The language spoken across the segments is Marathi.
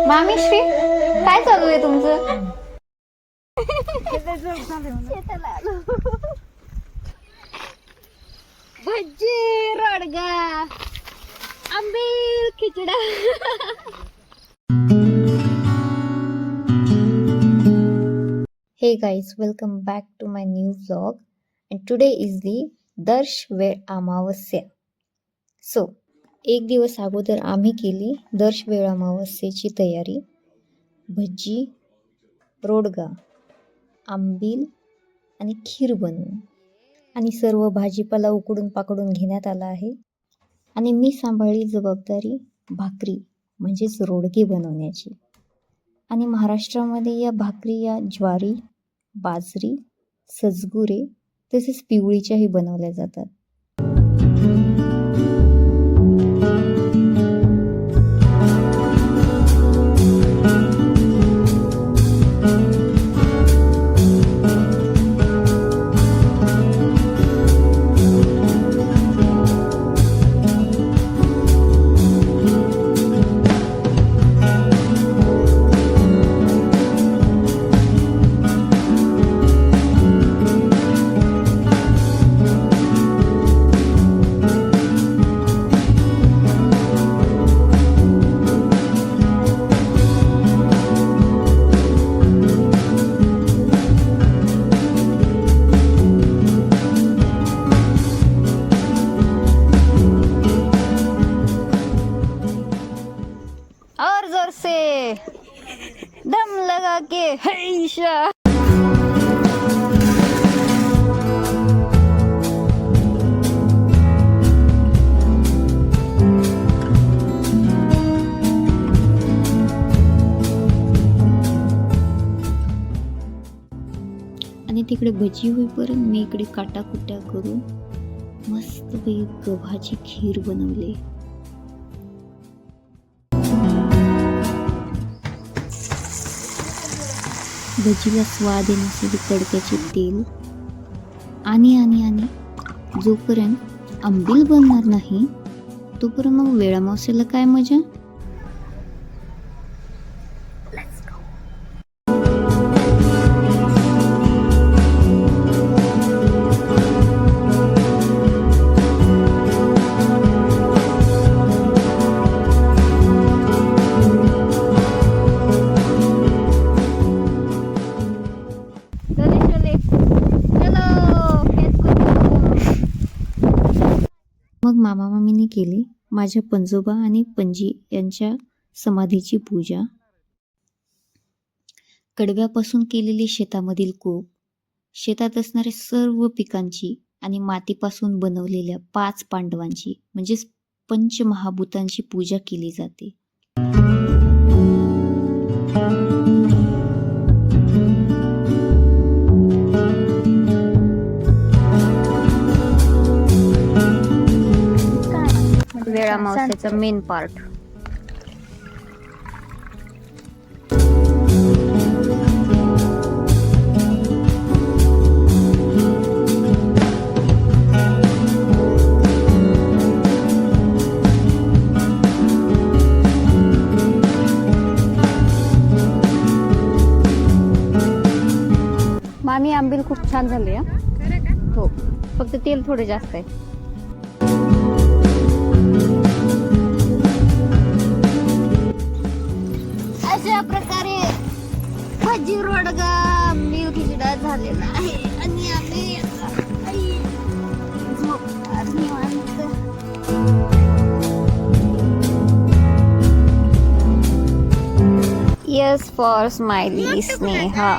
मामीश्री काय चालू आहे तुमचं? भजी रोडगा आंबील खिचडा. Hey guys, welcome back to my new vlog and today is the दर्श वेळ अमावस्या. सो एक दिवस अगोदर आम्ही केली दर्श वेळ अमावस्येची तयारी. भजी, रोडगा, आंबील आणि खीर बनवून आणि सर्व भाजीपाला उकडून पाकडून घेण्यात आला आहे. आणि मी सांभाळली जबाबदारी भाकरी म्हणजेच रोडगे बनवण्याची. आणि महाराष्ट्रामध्ये या भाकरी या ज्वारी, बाजरी, सजगुरे तसेच पिवळीच्याही बनवल्या जातात. और जोर से दम लगा के हैशा. आणि तिकडे भजी होईपर्यंत मी इकडे काटाकुट्या करून मस्त गव्हाची खीर बनवली. भजीला स्वाद येण्यासाठी तडक्याचे तेल आणि आणि आणि जोपर्यंत आंबील बनणार नाही तोपर्यंत मग वेळ अमावस्येला काय मजा. मग मामा मामीने केली माझ्या पंजोबा आणि पणजी यांच्या समाधीची पूजा. कडव्यापासून केलेली शेतामधील कोप, शेतात असणाऱ्या सर्व पिकांची आणि मातीपासून बनवलेल्या 5 पांडवांची म्हणजेच पंचमहाभूतांची पूजा केली जाते. वेळ अमावस्येचा मेन पार्ट. मामी आंबील खूप छान झाले. हो, फक्त तेल थोडं जास्त आहे. अशा प्रकारे भजी रोडगा आंबील खिचडा झालेला आहे आणि आम्ही झोपणार निवांत. Yes for Smiley Sneha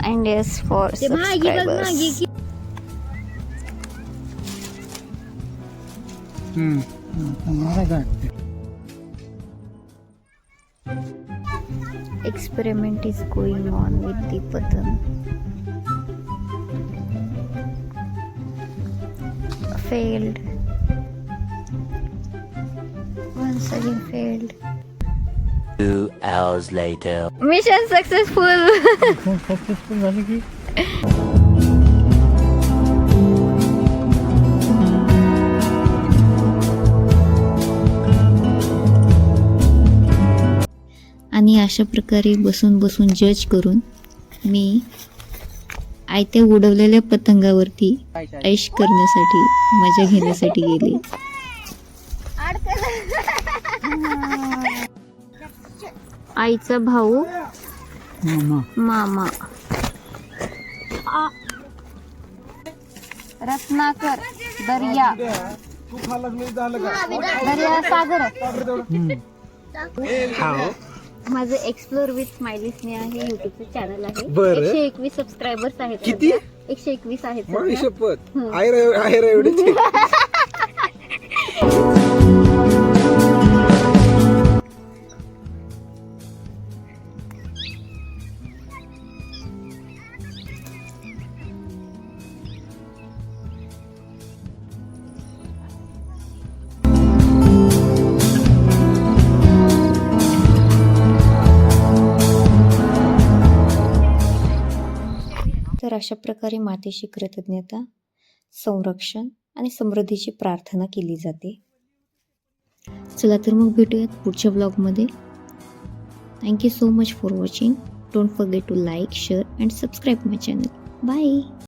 and yes for subscribers. Experiment is going on with the patan. Failed. Once again failed. 2 hours later. Mission successful. Successful झाली की अशा प्रकारे बसून बसून जज करून मी आयत्या उडवलेल्या पतंगावरती ऐश करण्यासाठी मजा घेण्यासाठी गेले. आईचा भाऊ मामा रत्नाकर दर्या दर्या सागर. माझं एक्सप्लोर विथ स्माइली स्नेहा हे युट्यूबचं चॅनल आहे. 121 सबस्क्रायबर्स आहेत. किती? 121 आहेत. माझी शपथ आहे रे एवढी. तर अशा प्रकारे मातेशी कृतज्ञता, संरक्षण आणि समृद्धीची प्रार्थना केली जाते. चला तर मग भेटूयात पुढच्या ब्लॉगमध्ये. Thank you so much for watching. Don't forget to like, share and subscribe my channel. Bye.